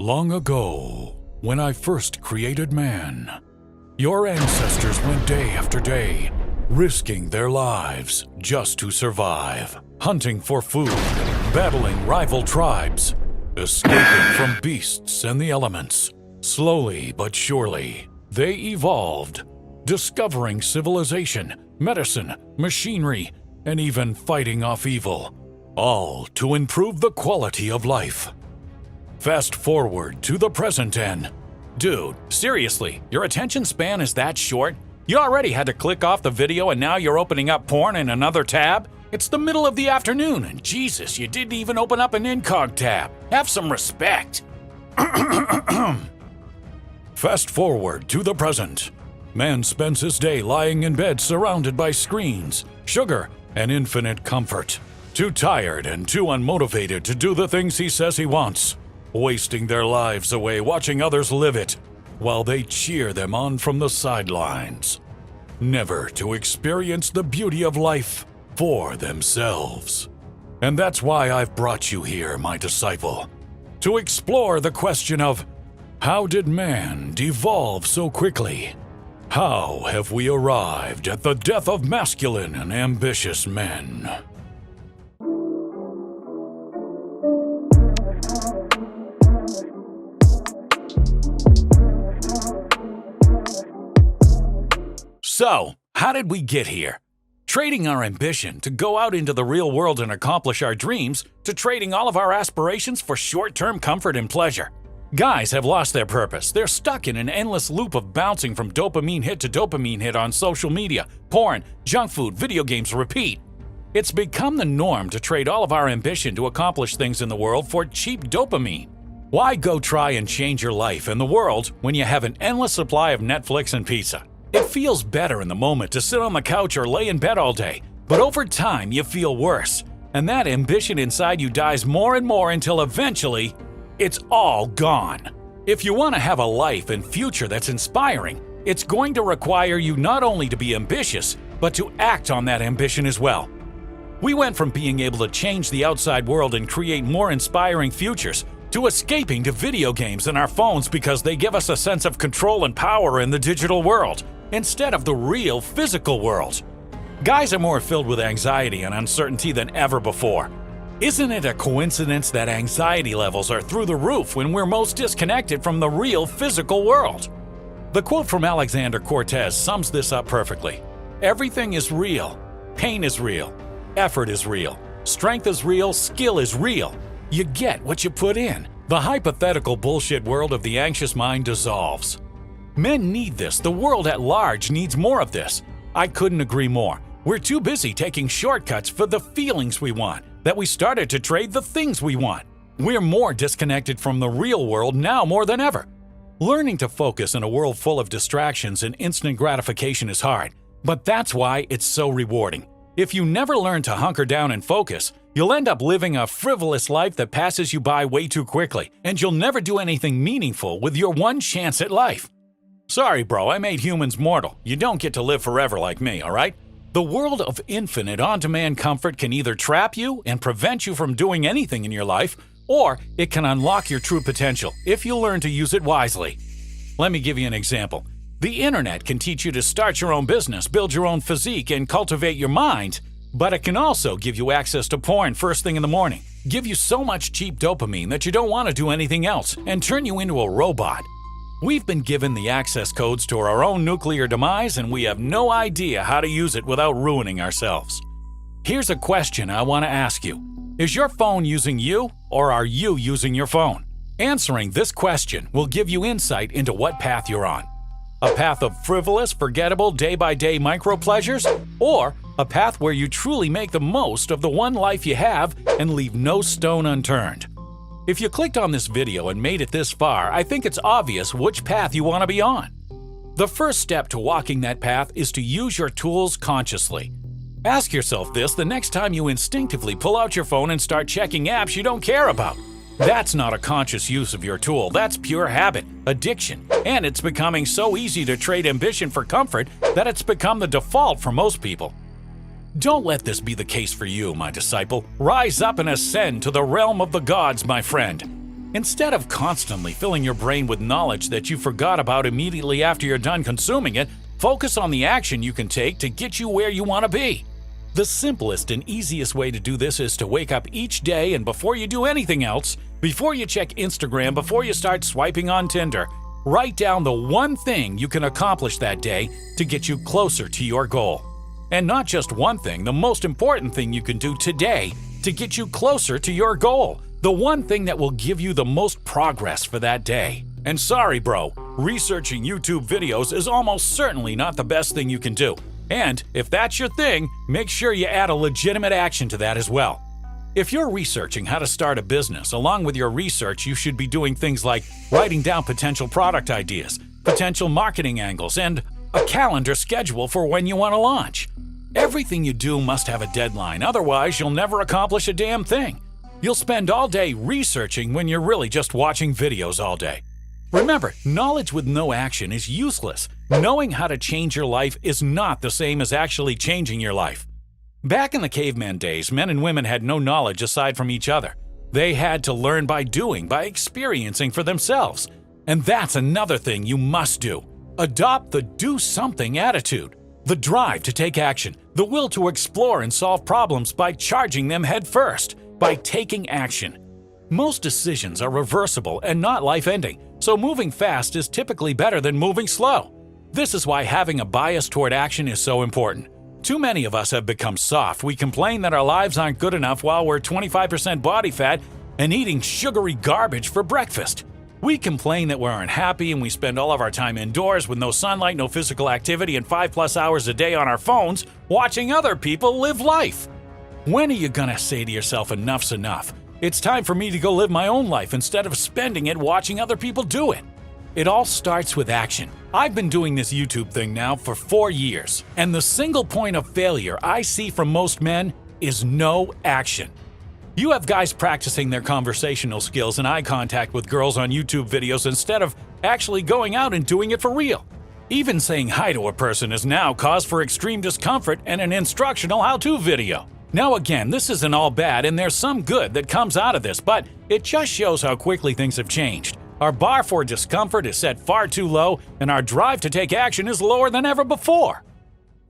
Long ago, when I first created man, your ancestors went day after day, risking their lives just to survive, hunting for food, battling rival tribes, escaping from beasts and the elements. Slowly but surely, they evolved, discovering civilization, medicine, machinery, and even fighting off evil, all to improve the quality of life. Fast forward to the present and... Dude, seriously, your attention span is that short? You already had to click off the video and now you're opening up porn in another tab? It's the middle of the afternoon and Jesus, you didn't even open up an incog tab. Have some respect. Fast forward to the present. Man spends his day lying in bed surrounded by screens, sugar, and infinite comfort. Too tired and too unmotivated to do the things he says he wants, wasting their lives away watching others live it, while they cheer them on from the sidelines. Never to experience the beauty of life for themselves. And that's why I've brought you here, my disciple, to explore the question of, how did man devolve so quickly? How have we arrived at the death of masculine and ambitious men? So, how did we get here? Trading our ambition to go out into the real world and accomplish our dreams to trading all of our aspirations for short-term comfort and pleasure. Guys have lost their purpose. They're stuck in an endless loop of bouncing from dopamine hit to dopamine hit on social media, porn, junk food, video games, repeat. It's become the norm to trade all of our ambition to accomplish things in the world for cheap dopamine. Why go try and change your life and the world when you have an endless supply of Netflix and pizza? It feels better in the moment to sit on the couch or lay in bed all day, but over time you feel worse, and that ambition inside you dies more and more until eventually, it's all gone. If you want to have a life and future that's inspiring, it's going to require you not only to be ambitious, but to act on that ambition as well. We went from being able to change the outside world and create more inspiring futures to escaping to video games and our phones because they give us a sense of control and power in the digital world, instead of the real physical world. Guys are more filled with anxiety and uncertainty than ever before. Isn't it a coincidence that anxiety levels are through the roof when we're most disconnected from the real physical world? The quote from Alexander Cortez sums this up perfectly. Everything is real. Pain is real. Effort is real. Strength is real. Skill is real. You get what you put in. The hypothetical bullshit world of the anxious mind dissolves. Men need this. The world at large needs more of this. I couldn't agree more. We're too busy taking shortcuts for the feelings we want that we started to trade the things we want. We're more disconnected from the real world now more than ever. Learning to focus in a world full of distractions and instant gratification is hard, but that's why it's so rewarding. If you never learn to hunker down and focus, you'll end up living a frivolous life that passes you by way too quickly, and you'll never do anything meaningful with your one chance at life. Sorry, bro, I made humans mortal. You don't get to live forever like me, alright? The world of infinite on-demand comfort can either trap you and prevent you from doing anything in your life, or it can unlock your true potential if you learn to use it wisely. Let me give you an example. The internet can teach you to start your own business, build your own physique, and cultivate your mind, but it can also give you access to porn first thing in the morning, give you so much cheap dopamine that you don't want to do anything else, and turn you into a robot. We've been given the access codes to our own nuclear demise, and we have no idea how to use it without ruining ourselves. Here's a question I want to ask you. Is your phone using you, or are you using your phone? Answering this question will give you insight into what path you're on. A path of frivolous, forgettable, day-by-day micro-pleasures, or a path where you truly make the most of the one life you have and leave no stone unturned. If you clicked on this video and made it this far, I think it's obvious which path you want to be on. The first step to walking that path is to use your tools consciously. Ask yourself this the next time you instinctively pull out your phone and start checking apps you don't care about. That's not a conscious use of your tool, that's pure habit, addiction, and it's becoming so easy to trade ambition for comfort that it's become the default for most people. Don't let this be the case for you, my disciple. Rise up and ascend to the realm of the gods, my friend. Instead of constantly filling your brain with knowledge that you forgot about immediately after you're done consuming it, focus on the action you can take to get you where you want to be. The simplest and easiest way to do this is to wake up each day and before you do anything else, before you check Instagram, before you start swiping on Tinder, write down the one thing you can accomplish that day to get you closer to your goal. And not just one thing, the most important thing you can do today to get you closer to your goal. The one thing that will give you the most progress for that day. And sorry, bro, researching YouTube videos is almost certainly not the best thing you can do. And if that's your thing, make sure you add a legitimate action to that as well. If you're researching how to start a business, along with your research, you should be doing things like writing down potential product ideas, potential marketing angles, and a calendar schedule for when you want to launch. Everything you do must have a deadline, otherwise you'll never accomplish a damn thing. You'll spend all day researching when you're really just watching videos all day. Remember, knowledge with no action is useless. Knowing how to change your life is not the same as actually changing your life. Back in the caveman days, men and women had no knowledge aside from each other. They had to learn by doing, by experiencing for themselves. And that's another thing you must do. Adopt the do something attitude. The drive to take action, the will to explore and solve problems by charging them head first, by taking action. Most decisions are reversible and not life-ending, so moving fast is typically better than moving slow. This is why having a bias toward action is so important. Too many of us have become soft. We complain that our lives aren't good enough while we're 25% body fat and eating sugary garbage for breakfast. We complain that we're unhappy and we spend all of our time indoors with no sunlight, no physical activity, and 5+ hours a day on our phones watching other people live life. When are you gonna say to yourself, enough's enough? It's time for me to go live my own life instead of spending it watching other people do it. It all starts with action. I've been doing this YouTube thing now for 4 years, and the single point of failure I see from most men is no action. You have guys practicing their conversational skills and eye contact with girls on YouTube videos instead of actually going out and doing it for real. Even saying hi to a person is now cause for extreme discomfort and an instructional how-to video. Now again, this isn't all bad and there's some good that comes out of this, but it just shows how quickly things have changed. Our bar for discomfort is set far too low and our drive to take action is lower than ever before.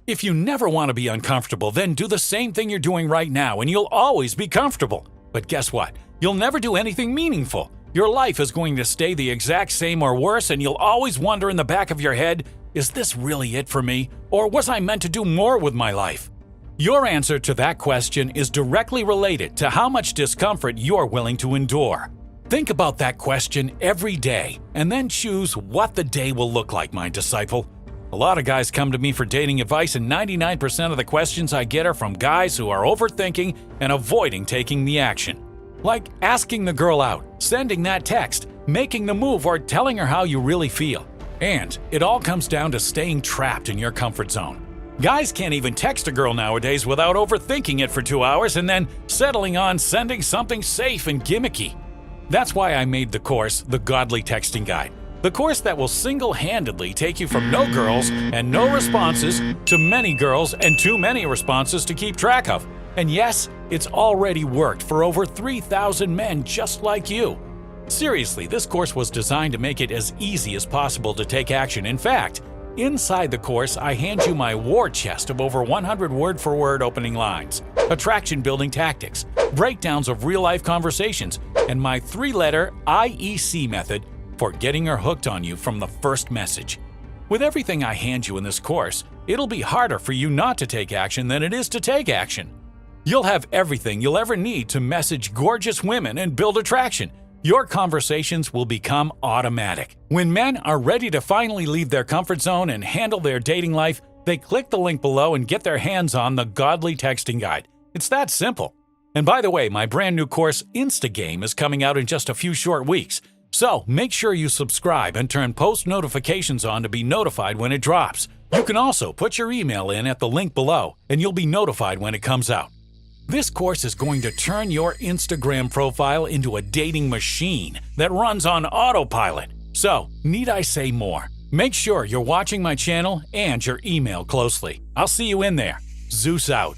If you never want to be uncomfortable, then do the same thing you're doing right now and you'll always be comfortable. But guess what? You'll never do anything meaningful. Your life is going to stay the exact same or worse and you'll always wonder in the back of your head, is this really it for me? Or was I meant to do more with my life? Your answer to that question is directly related to how much discomfort you're willing to endure. Think about that question every day and then choose what the day will look like, my disciple. A lot of guys come to me for dating advice and 99% of the questions I get are from guys who are overthinking and avoiding taking the action. Like asking the girl out, sending that text, making the move, or telling her how you really feel. And it all comes down to staying trapped in your comfort zone. Guys can't even text a girl nowadays without overthinking it for 2 hours and then settling on sending something safe and gimmicky. That's why I made the course, The Godly Texting Guide. The course that will single-handedly take you from no girls and no responses to many girls and too many responses to keep track of. And yes, it's already worked for over 3,000 men just like you. Seriously, this course was designed to make it as easy as possible to take action. In fact, inside the course, I hand you my war chest of over 100 word-for-word opening lines, attraction-building tactics, breakdowns of real-life conversations, and my 3-letter IEC method for getting her hooked on you from the first message. With everything I hand you in this course, it'll be harder for you not to take action than it is to take action. You'll have everything you'll ever need to message gorgeous women and build attraction. Your conversations will become automatic. When men are ready to finally leave their comfort zone and handle their dating life, they click the link below and get their hands on the Godly Texting Guide. It's that simple. And by the way, my brand new course, Instagame, is coming out in just a few short weeks. So make sure you subscribe and turn post notifications on to be notified when it drops. You can also put your email in at the link below and you'll be notified when it comes out. This course is going to turn your Instagram profile into a dating machine that runs on autopilot. So, need I say more? Make sure you're watching my channel and your email closely. I'll see you in there. Zeus out.